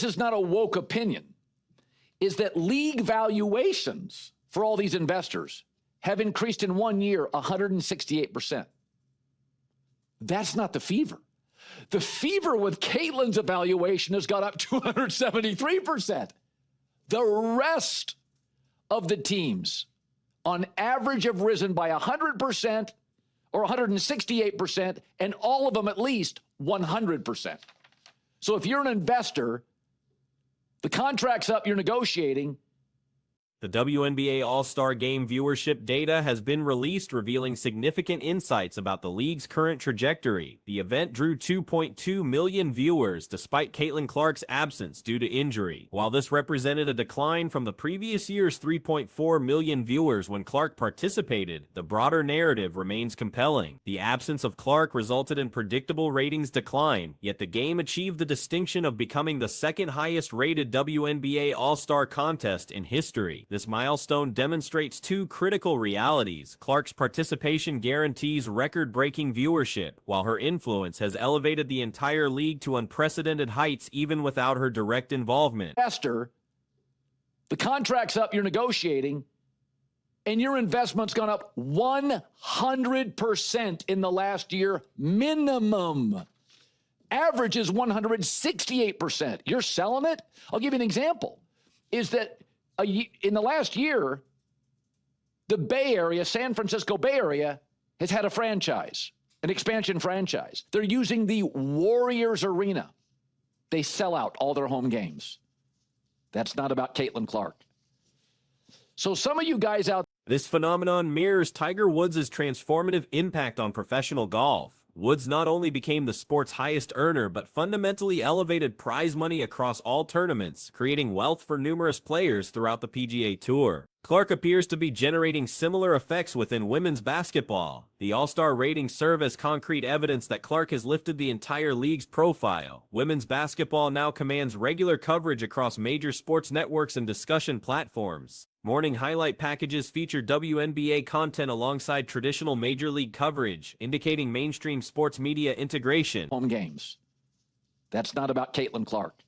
this is not a woke opinion, is that league valuations for all these investors have increased in 1 year 168%. That's not the fever. The fever with Caitlin's evaluation has got up 273%. The rest of the teams, on average, have risen by 100% or 168%, and all of them at least 100%. So if you're an investor, the contract's up, you're negotiating. The WNBA All-Star Game viewership data has been released, revealing significant insights about the league's current trajectory. The event drew 2.2 million viewers despite Caitlin Clark's absence due to injury. While this represented a decline from the previous year's 3.4 million viewers when Clark participated, the broader narrative remains compelling. The absence of Clark resulted in predictable ratings decline, yet the game achieved the distinction of becoming the second highest rated WNBA All-Star contest in history. This milestone demonstrates two critical realities. Clark's participation guarantees record-breaking viewership, while her influence has elevated the entire league to unprecedented heights even without her direct involvement. Esther, the contract's up, you're negotiating, and your investment's gone up 100% in the last year minimum. Average is 168%. You're selling it? I'll give you an example. Is that in the last year, the Bay Area, San Francisco Bay Area, has had a franchise, an expansion franchise. They're using the Warriors Arena. They sell out all their home games. That's not about Caitlin Clark. So some of you guys out there. This phenomenon mirrors Tiger Woods' transformative impact on professional golf. Woods not only became the sport's highest earner, but fundamentally elevated prize money across all tournaments, creating wealth for numerous players throughout the PGA Tour. Clark appears to be generating similar effects within women's basketball. The All-Star ratings serve as concrete evidence that Clark has lifted the entire league's profile. Women's basketball now commands regular coverage across major sports networks and discussion platforms. Morning highlight packages feature WNBA content alongside traditional Major League coverage, indicating mainstream sports media integration. Home games. That's not about Caitlin Clark.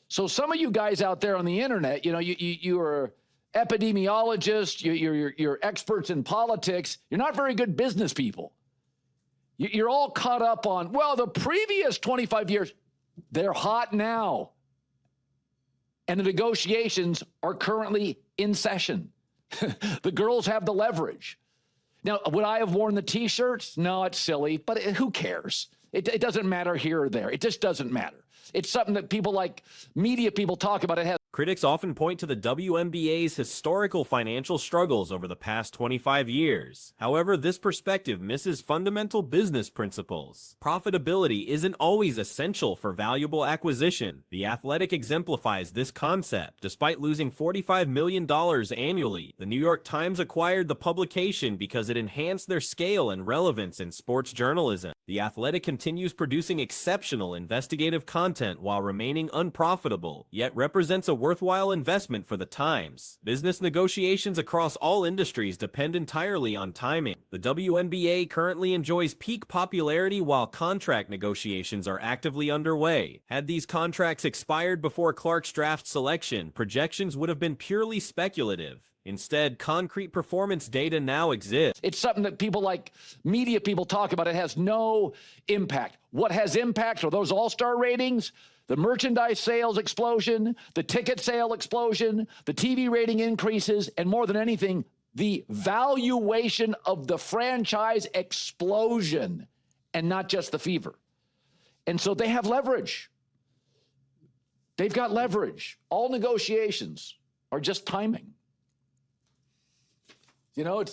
So some of you guys out there on the internet, you are epidemiologists, you're experts in politics. You're not very good business people. You're all caught up on, well, the previous 25 years, they're hot now. And the negotiations are currently in session. The girls have the leverage. Now, would I have worn the T-shirts? No, it's silly, but who cares? It doesn't matter here or there. It just doesn't matter. It's something that people like media people talk about. It has. Critics often point to the WNBA's historical financial struggles over the past 25 years. However, this perspective misses fundamental business principles. Profitability isn't always essential for valuable acquisition. The Athletic exemplifies this concept. Despite losing $45 million annually, the New York Times acquired the publication because it enhanced their scale and relevance in sports journalism. The Athletic continues producing exceptional investigative content while remaining unprofitable, yet represents a worthwhile investment for the Times. Business negotiations across all industries depend entirely on timing. The WNBA currently enjoys peak popularity while contract negotiations are actively underway. Had these contracts expired before Clark's draft selection, projections would have been purely speculative. Instead, concrete performance data now exists. It's something that people like media people talk about. It has no impact. What has impact are those all-star ratings, the merchandise sales explosion, the ticket sale explosion, the TV rating increases, and more than anything, the valuation of the franchise explosion, and not just the fever. And so they have leverage. They've got leverage. All negotiations are just timing. I'm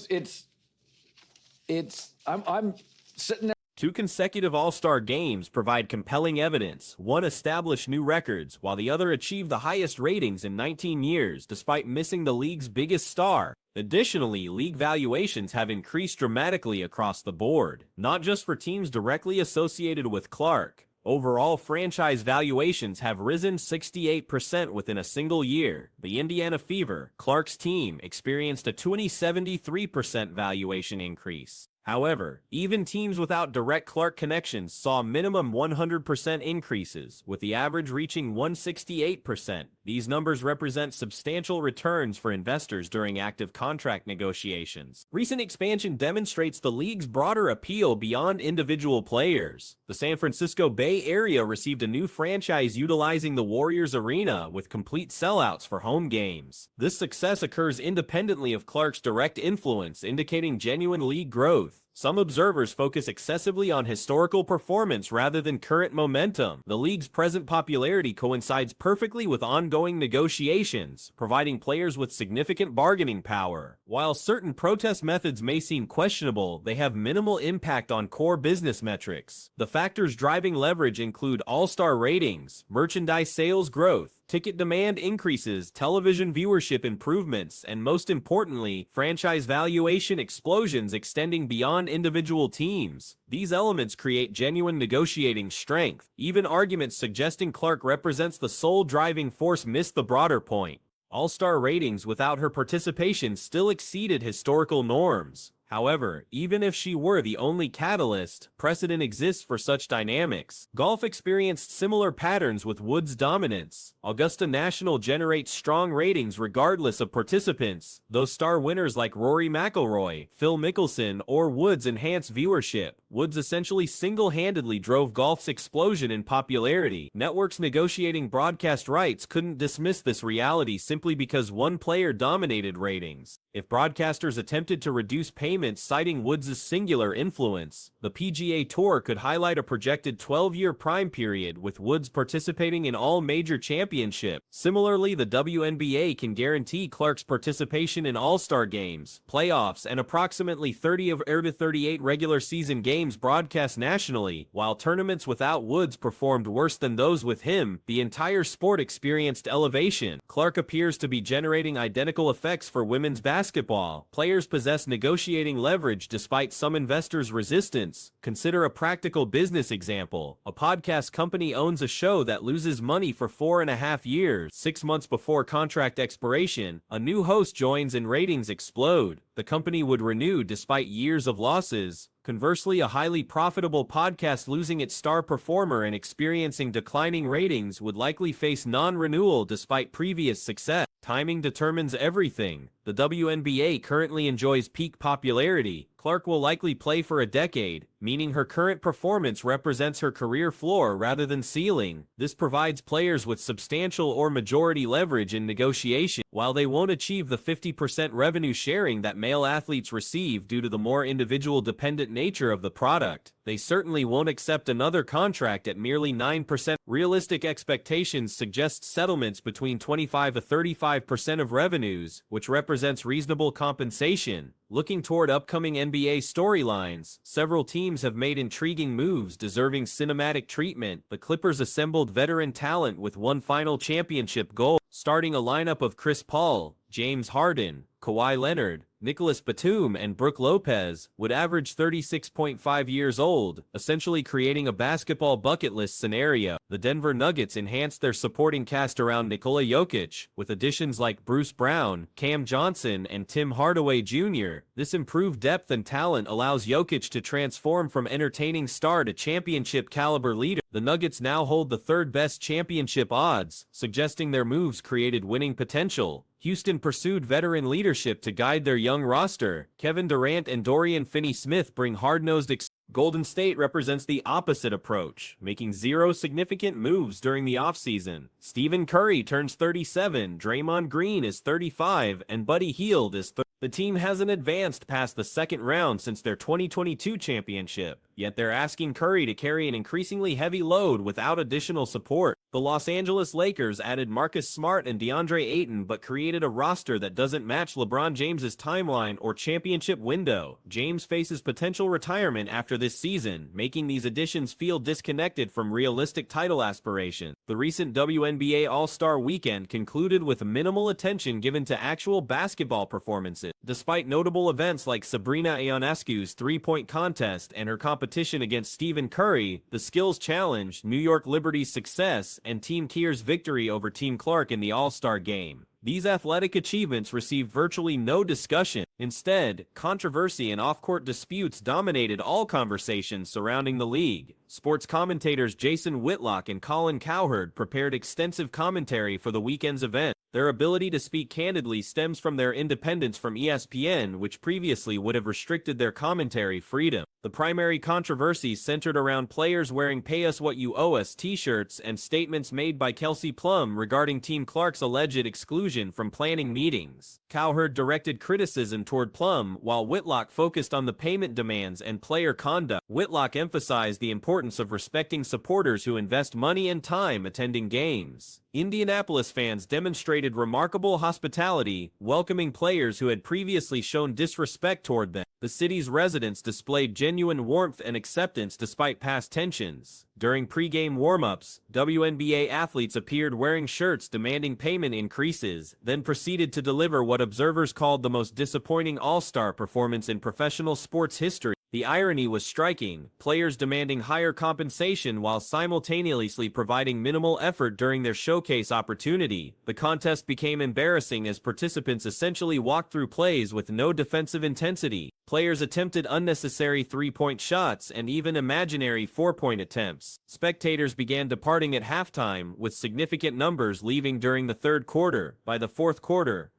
sitting there. 2 consecutive All-Star games provide compelling evidence. One established new records, while the other achieved the highest ratings in 19 years, despite missing the league's biggest star. Additionally, league valuations have increased dramatically across the board, not just for teams directly associated with Clark. Overall, franchise valuations have risen 68% within a single year. The Indiana Fever, Clark's team, experienced a 73% valuation increase. However, even teams without direct Clark connections saw minimum 100% increases, with the average reaching 168%. These numbers represent substantial returns for investors during active contract negotiations. Recent expansion demonstrates the league's broader appeal beyond individual players. The San Francisco Bay Area received a new franchise utilizing the Warriors Arena with complete sellouts for home games. This success occurs independently of Clark's direct influence, indicating genuine league growth. Some observers focus excessively on historical performance rather than current momentum. The league's present popularity coincides perfectly with ongoing negotiations, providing players with significant bargaining power. While certain protest methods may seem questionable, they have minimal impact on core business metrics. The factors driving leverage include all-star ratings, merchandise sales growth, ticket demand increases, television viewership improvements, and most importantly, franchise valuation explosions extending beyond individual teams. These elements create genuine negotiating strength. Even arguments suggesting Clark represents the sole driving force miss the broader point. All-star ratings without her participation still exceeded historical norms. However, even if she were the only catalyst, precedent exists for such dynamics. Golf experienced similar patterns with Woods' dominance. Augusta National generates strong ratings regardless of participants, though star winners like Rory McIlroy, Phil Mickelson, or Woods enhance viewership. Woods essentially single-handedly drove golf's explosion in popularity. Networks negotiating broadcast rights couldn't dismiss this reality simply because one player dominated ratings. If broadcasters attempted to reduce payments citing Woods' singular influence, the PGA Tour could highlight a projected 12-year prime period with Woods participating in all major championships. Similarly, the WNBA can guarantee Clark's participation in All-Star games, playoffs, and approximately 30 of her 38 regular season games broadcast nationally. While tournaments without Woods performed worse than those with him, the entire sport experienced elevation. Clark appears to be generating identical effects for women's basketball. Players possess negotiating leverage despite some investors' resistance. Consider a practical business example. A podcast company owns a show that loses money for 4.5 years. 6 months before contract expiration, a new host joins and ratings explode. The company would renew despite years of losses. Conversely, a highly profitable podcast losing its star performer and experiencing declining ratings would likely face non-renewal despite previous success. Timing determines everything. The WNBA currently enjoys peak popularity. Clark will likely play for a decade, meaning her current performance represents her career floor rather than ceiling. This provides players with substantial or majority leverage in negotiation. While they won't achieve the 50% revenue sharing that male athletes receive due to the more individual-dependent nature of the product, they certainly won't accept another contract at merely 9%. Realistic expectations suggest settlements between 25 to 35% of revenues, which represents reasonable compensation. Looking toward upcoming NBA storylines, several teams have made intriguing moves deserving cinematic treatment. The Clippers assembled veteran talent with one final championship goal, starting a lineup of Chris Paul, James Harden, Kawhi Leonard, Nicholas Batum, and Brook Lopez, would average 36.5 years old, essentially creating a basketball bucket list scenario. The Denver Nuggets enhanced their supporting cast around Nikola Jokic, with additions like Bruce Brown, Cam Johnson, and Tim Hardaway Jr. This improved depth and talent allows Jokic to transform from entertaining star to championship-caliber leader. The Nuggets now hold the third-best championship odds, suggesting their moves created winning potential. Houston pursued veteran leadership to guide their young roster. Kevin Durant and Dorian Finney-Smith bring hard-nosed Golden State represents the opposite approach, making zero significant moves during the offseason. Stephen Curry turns 37, Draymond Green is 35, and Buddy Hield is 30. The team hasn't advanced past the second round since their 2022 championship, yet they're asking Curry to carry an increasingly heavy load without additional support. The Los Angeles Lakers added Marcus Smart and DeAndre Ayton but created a roster that doesn't match LeBron James's timeline or championship window. James faces potential retirement after this season, making these additions feel disconnected from realistic title aspirations. The recent WNBA All-Star Weekend concluded with minimal attention given to actual basketball performances. Despite notable events like Sabrina Ionescu's three-point contest and her competition against Stephen Curry, the skills challenge, New York Liberty's success, and Team Kier's victory over Team Clark in the All-Star game, These athletic achievements received virtually no discussion. Instead, controversy and off-court disputes dominated all conversations surrounding the league. Sports commentators Jason Whitlock and Colin Cowherd prepared extensive commentary for the weekend's event. Their ability to speak candidly stems from their independence from ESPN, which previously would have restricted their commentary freedom. The primary controversies centered around players wearing "Pay Us What You Owe Us" t-shirts and statements made by Kelsey Plum regarding Team Clark's alleged exclusion from planning meetings. Cowherd directed criticism toward Plum, while Whitlock focused on the payment demands and player conduct. Whitlock emphasized the importance of respecting supporters who invest money and time attending games. Indianapolis fans demonstrated remarkable hospitality, welcoming players who had previously shown disrespect toward them. The city's residents displayed genuine warmth and acceptance despite past tensions. During pre-game warm-ups, WNBA athletes appeared wearing shirts demanding payment increases, then proceeded to deliver what observers called the most disappointing all-star performance in professional sports history. The irony was striking, players demanding higher compensation while simultaneously providing minimal effort during their showcase opportunity. The contest became embarrassing as participants essentially walked through plays with no defensive intensity. Players attempted unnecessary three-point shots and even imaginary four-point attempts. Spectators began departing at halftime, with significant numbers leaving during the third quarter. By the fourth quarter,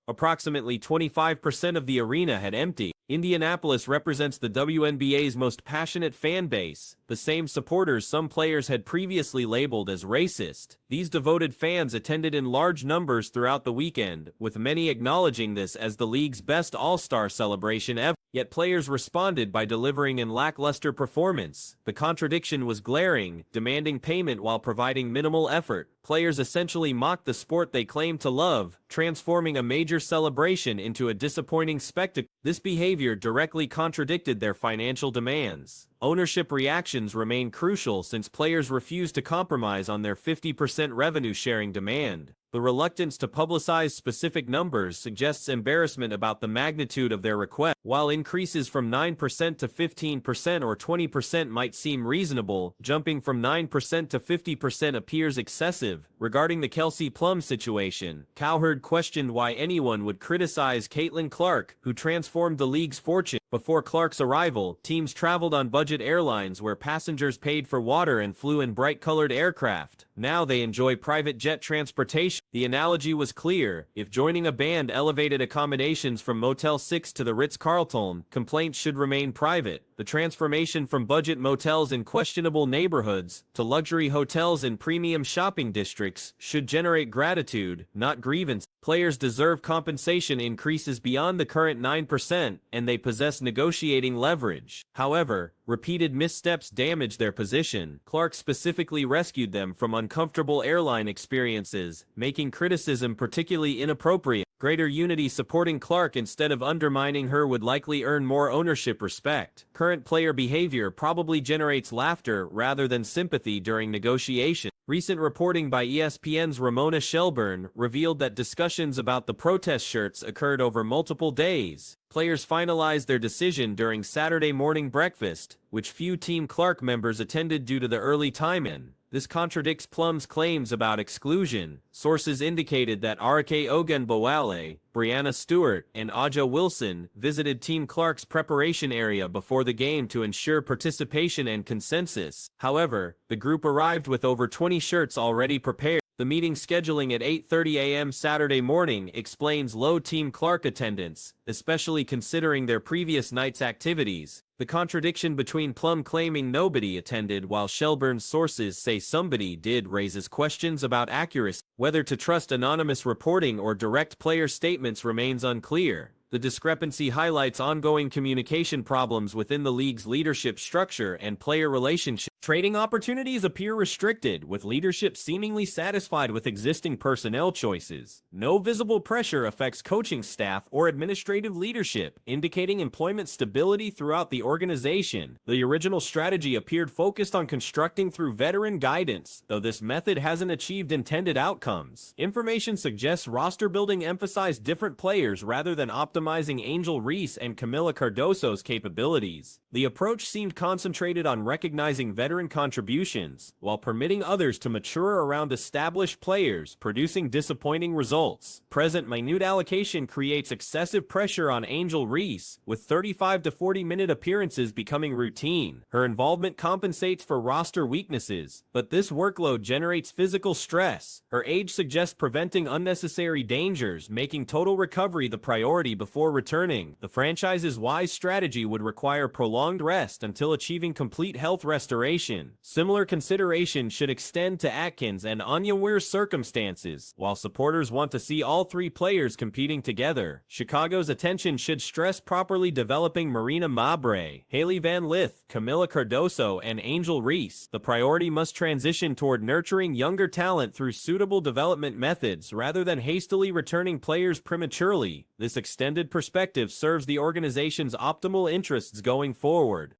approximately 25% of the arena had emptied. Indianapolis represents the WNBA's most passionate fan base, the same supporters some players had previously labeled as racist. These devoted fans attended in large numbers throughout the weekend, with many acknowledging this as the league's best all-star celebration ever. Yet players responded by delivering in lackluster performance. The contradiction was glaring, demanding payment while providing minimal effort. Players essentially mocked the sport they claimed to love, transforming a major celebration into a disappointing spectacle. This behavior directly contradicted their financial demands. Ownership reactions remain crucial since players refuse to compromise on their 50% revenue-sharing demand. The reluctance to publicize specific numbers suggests embarrassment about the magnitude of their request. While increases from 9% to 15% or 20% might seem reasonable, jumping from 9% to 50% appears excessive. Regarding the Kelsey Plum situation, Cowherd questioned why anyone would criticize Caitlin Clark, who transformed the league's fortune. Before Clark's arrival, teams traveled on budget airlines where passengers paid for water and flew in bright-colored aircraft. Now they enjoy private jet transportation. The analogy was clear. If joining a band elevated accommodations from Motel 6 to the Ritz-Carlton, complaints should remain private. The transformation from budget motels in questionable neighborhoods to luxury hotels in premium shopping districts should generate gratitude, not grievance. Players deserve compensation increases beyond the current 9%, and they possess negotiating leverage. However, repeated missteps damaged their position. Clark specifically rescued them from uncomfortable airline experiences, making criticism particularly inappropriate. Greater unity supporting Clark instead of undermining her would likely earn more ownership respect. Current player behavior probably generates laughter rather than sympathy during negotiation. Recent reporting by ESPN's Ramona Shelburne revealed that discussions about the protest shirts occurred over multiple days. Players finalized their decision during Saturday morning breakfast, which few Team Clark members attended due to the early time-in. This contradicts Plum's claims about exclusion. Sources indicated that Arike Ogunbowale, Brianna Stewart, and Aja Wilson visited Team Clark's preparation area before the game to ensure participation and consensus. However, the group arrived with over 20 shirts already prepared. The meeting scheduling at 8:30 a.m. Saturday morning explains low Team Clark attendance, especially considering their previous night's activities. The contradiction between Plum claiming nobody attended while Shelburne's sources say somebody did raises questions about accuracy. Whether to trust anonymous reporting or direct player statements remains unclear. The discrepancy highlights ongoing communication problems within the league's leadership structure and player relationships. Trading opportunities appear restricted, with leadership seemingly satisfied with existing personnel choices. No visible pressure affects coaching staff or administrative leadership, indicating employment stability throughout the organization. The original strategy appeared focused on constructing through veteran guidance, though this method hasn't achieved intended outcomes. Information suggests roster building emphasized different players rather than optimizing Angel Reese and Camila Cardoso's capabilities. The approach seemed concentrated on recognizing veteran veteran contributions, while permitting others to mature around established players, producing disappointing results. Present minute allocation creates excessive pressure on Angel Reese, with 35 to 40-minute appearances becoming routine. Her involvement compensates for roster weaknesses, but this workload generates physical stress. Her age suggests preventing unnecessary dangers, making total recovery the priority before returning. The franchise's wise strategy would require prolonged rest until achieving complete health restoration. Similar consideration should extend to Atkins and Onyenwere's circumstances. While supporters want to see all three players competing together, Chicago's attention should stress properly developing Marina Mabre, Haley Van Lith, Camila Cardoso, and Angel Reese. The priority must transition toward nurturing younger talent through suitable development methods rather than hastily returning players prematurely. This extended perspective serves the organization's optimal interests going forward.